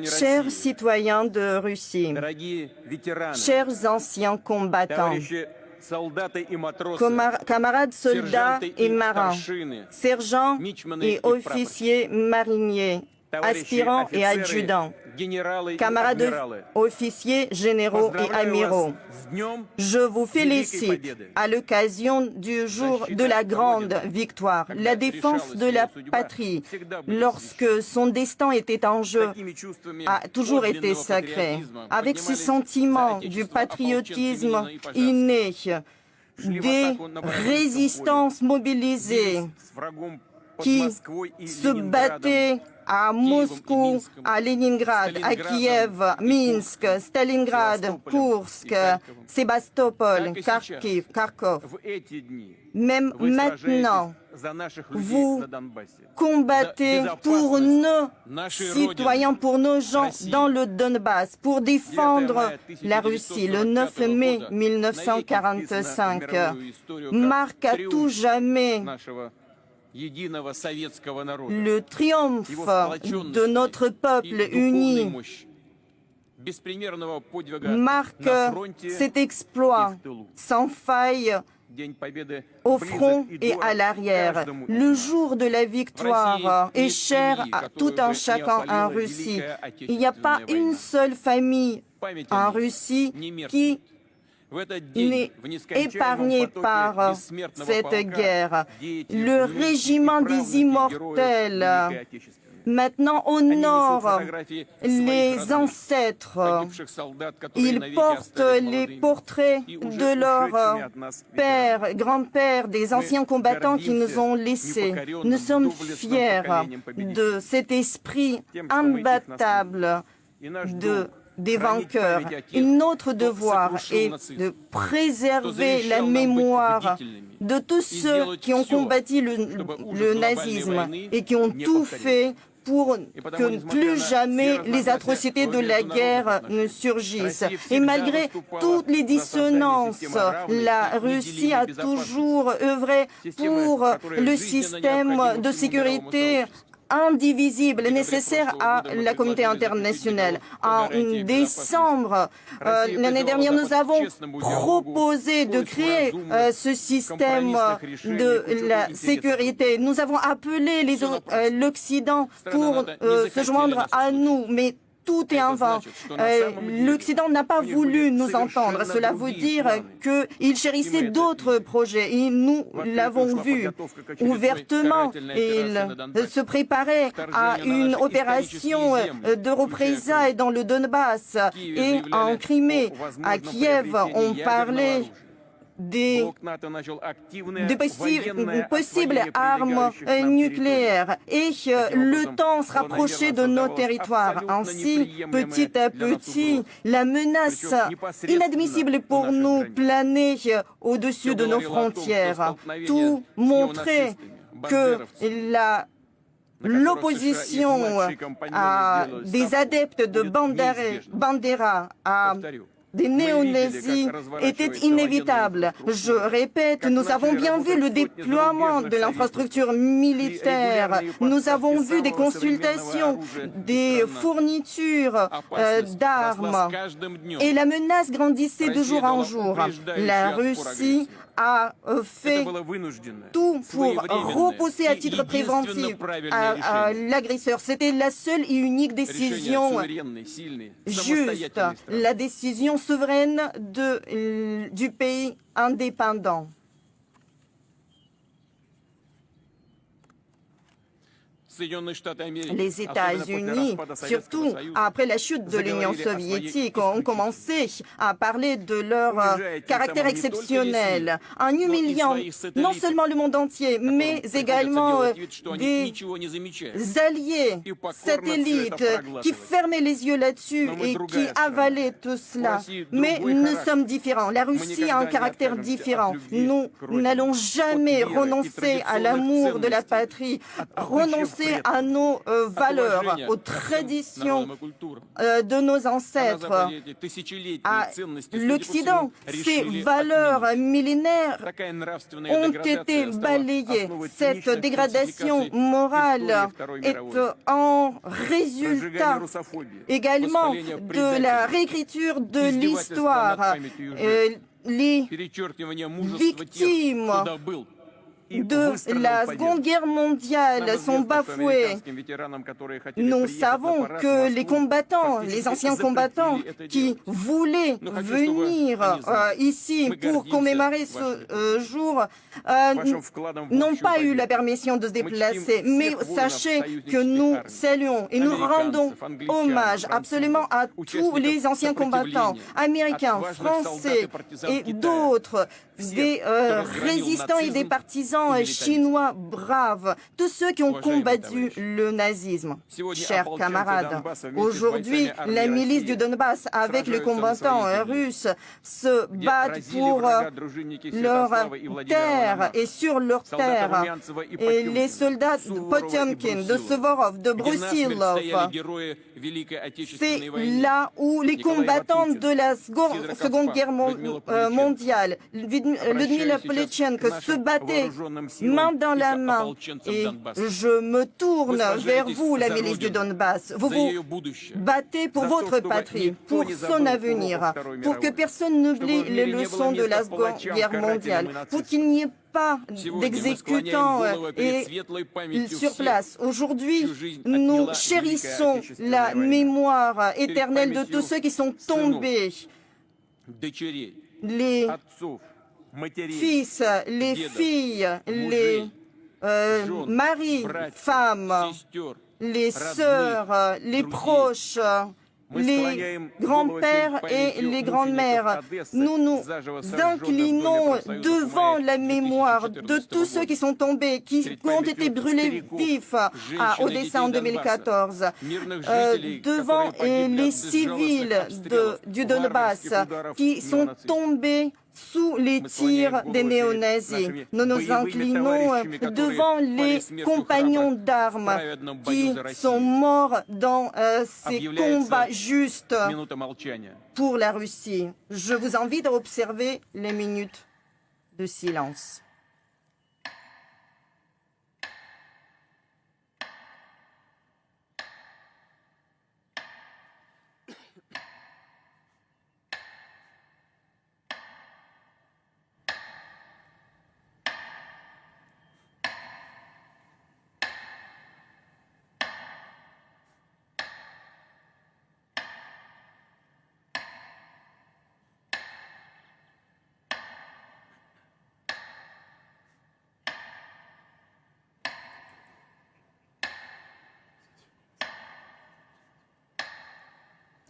Chers citoyens de Russie, chers anciens combattants, camarades soldats et marins, sergents et officiers mariniers, aspirants et adjudants, camarades officiers, généraux et amiraux, je vous félicite à l'occasion du jour de la grande victoire. La défense de la patrie, lorsque son destin était en jeu, a toujours été sacré. Avec ce sentiment du patriotisme inné, des résistances mobilisées qui se battaient à Moscou, à Leningrad, à Kiev, Minsk, Stalingrad, Kursk, Sébastopol, Kharkov. Même maintenant, vous combattez pour nos citoyens, pour nos gens dans le Donbass, pour défendre la Russie. Le 9 mai 1945 marque à tout jamais le triomphe de notre peuple uni, marque cet exploit sans faille au front et à l'arrière. Le jour de la victoire est cher à tout un chacun en Russie. Il n'y a pas une seule famille en Russie qui n'est épargné par cette guerre. Le régiment des immortels maintenant honore les ancêtres. Ils portent les portraits de leurs pères, grands-pères, des anciens combattants qui nous ont laissés. Nous sommes fiers de cet esprit imbattable des vainqueurs. Notre devoir est de préserver la mémoire de tous ceux qui ont combattu le nazisme et qui ont tout fait pour que plus jamais les atrocités de la guerre ne surgissent. Et malgré toutes les dissonances, la Russie a toujours œuvré pour le système de sécurité indivisible, nécessaire à la communauté internationale. En décembre l'année dernière, nous avons proposé de créer ce système de la sécurité. Nous avons appelé l'Occident pour se joindre à nous, mais tout est en vain. L'Occident n'a pas voulu nous entendre. Cela veut dire qu'il chérissait d'autres projets. Et nous l'avons vu ouvertement. Il se préparait à une opération de représailles dans le Donbass et en Crimée. À Kiev, on parlait des possibles armes nucléaires et le temps se rapprochait de nos territoires. Ainsi, petit à petit, la menace inadmissible pour nous planait au-dessus de nos frontières. Tout montrait que l'opposition à des adeptes de Bandera, à des néo-nazis était inévitable. Je répète, nous avons bien vu le déploiement de l'infrastructure militaire. Nous avons vu des consultations, des fournitures d'armes. Et la menace grandissait de jour en jour. La Russie a fait tout pour repousser à titre préventif à l'agresseur. C'était la seule et unique décision juste, la décision souveraine du pays indépendant. Les États-Unis, surtout après la chute de l'Union soviétique, ont commencé à parler de leur caractère exceptionnel, en humiliant non seulement le monde entier, mais également des alliés satellites qui fermaient les yeux là-dessus et qui avalaient tout cela. Mais nous sommes différents. La Russie a un caractère différent. Nous n'allons jamais renoncer à l'amour de la patrie, renoncer attaché à nos valeurs, aux traditions de nos ancêtres, à l'Occident. Ces valeurs millénaires ont été balayées. Cette dégradation morale est en résultat également de la réécriture de l'histoire. Les victimes de la Seconde Guerre mondiale sont bafouées. Nous savons que les combattants, les anciens combattants qui voulaient venir ici pour commémorer ce jour n'ont pas eu la permission de se déplacer. Mais sachez que nous saluons et nous rendons hommage absolument à tous les anciens combattants, américains, français et d'autres, des résistants et des partisans chinois braves, tous ceux qui ont combattu le nazisme. Chers camarades, aujourd'hui, la milice du Donbass, avec les combattants russes, se battent pour leur terre et sur leur terre. Et les soldats de Potiomkin, de Suvorov, de Brusilov, c'est là où les combattants de la Seconde Guerre mondiale, Lyudmila Polichenko, se battaient main dans la main. Et je me tourne vers vous, la milice du Donbass. Vous vous battez pour votre patrie, pour son avenir, pour que personne n'oublie les leçons de la Seconde Guerre mondiale, pour qu'il n'y ait pas d'exécutants sur place. Aujourd'hui, nous chérissons la mémoire éternelle de tous ceux qui sont tombés. Les fils, les filles, les maris, femmes, les sœurs, les proches, les grands-pères et les grandes-mères. Nous nous inclinons devant la mémoire de tous ceux qui sont tombés, qui ont été brûlés vifs à Odessa en 2014, devant les civils du Donbass qui sont tombés sous les tirs des néo-nazis. Nous nous inclinons devant les compagnons d'armes qui sont morts dans ces combats justes pour la Russie. Je vous invite à observer les minutes de silence.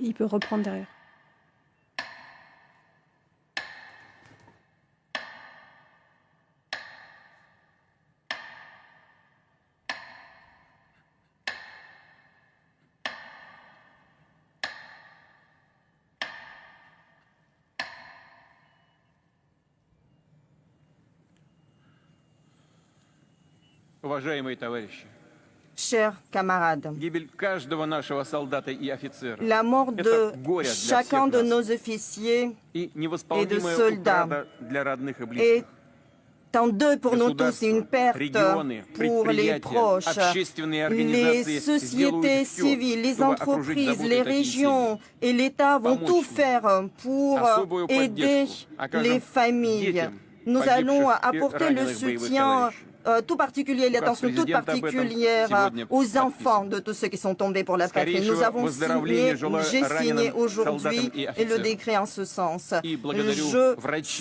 Il peut reprendre derrière. Уважаемые товарищи, Chers camarades, la mort de chacun de nos officiers et de soldats est un deuil pour nous tous, une perte pour les proches, les sociétés civiles, les entreprises, les régions et l'État vont tout faire pour aider les familles. Nous allons apporter le soutien tout particulier, l'attention toute particulière aux enfants de tous ceux qui sont tombés pour la patrie. Nous avons signé, j'ai signé aujourd'hui le décret en ce sens. Je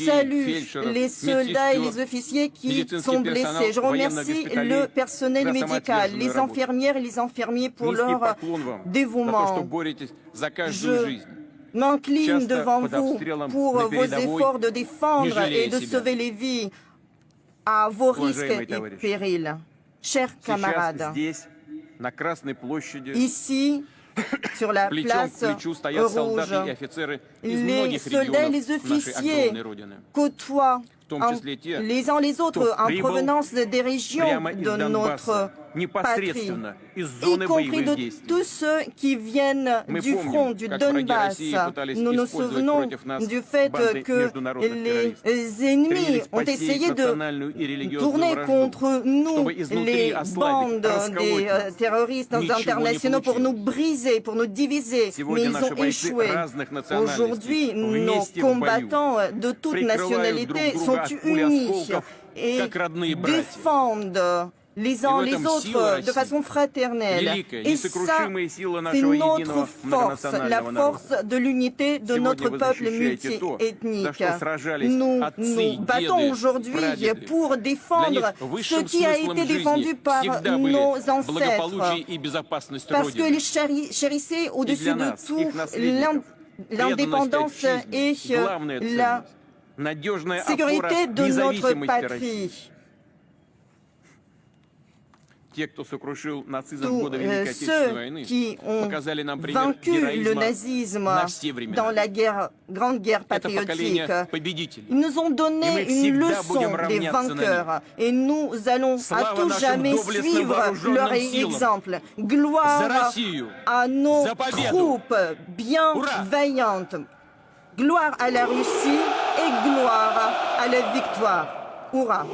salue les soldats et les officiers qui sont blessés. Je remercie le personnel médical, les infirmières et les infirmiers pour leur dévouement. Je m'incline devant vous pour vos efforts de défendre et de sauver les vies à vos risques et périls. Chers camarades, ici, sur la place rouge, les soldats et les officiers côtoient les uns les autres en provenance des régions de notre непосредственно из y зоны compris боевых de действий. tous ceux qui viennent Мы du помним, front, du как враги Donbass. России пытались Nous nous использовать souvenons против нас du fait банды que международных les террористов. ennemis Стремились ont посеять essayé de национальную и религиозную tourner вражду, contre nous чтобы изнутри les ослабить, bandes расколоть des нас. terroristes Ничего не internationaux pour nous получилось. briser, pour nous diviser. Mais Сегодня ils наши ont бойцы échoué. разных национальностей Aujourd'hui, nos вместе в бою combattants de toutes прикрывают друг nationalités друга sont от пули unis осколков, et как родные братья. défendent les uns в les этом autres сила de России. façon fraternelle. Великая, Et ça, несокрушимая сила c'est нашего notre единого force, многонационального la народа. force de l'unité de Сегодня notre вы peuple защищаете то, за multiethnique. что сражались Nous отцы, nous battons деды, aujourd'hui прадеды. pour Для défendre них ce высшим qui a смыслом été жизни défendu par всегда были nos благополучие ancêtres, и безопасность parce Родины. qu'ils chérissaient au-dessus для de нас, tout их наследников, l'indépendance преданность et отчизне, главная la ценность, надежная sécurité опора de notre независимости России. patrie. Те, кто сокрушил нацизм в Tous годы Великой Отечественной ceux войны, qui ont показали нам пример vaincu le героизма nazisme на все времена. dans la grande guerre Это поколение patriotique. победителей. Ils nous ont Et donné мы une всегда будем leçon des равняться на vainqueurs et nous allons à Слава tout нашим jamais доблестным suivre вооруженным leur силам. exemple. За Gloire Россию! à nos За победу! troupes bien Ура! vaillantes. Gloire à la Russie et gloire à la victoire. Hurrah!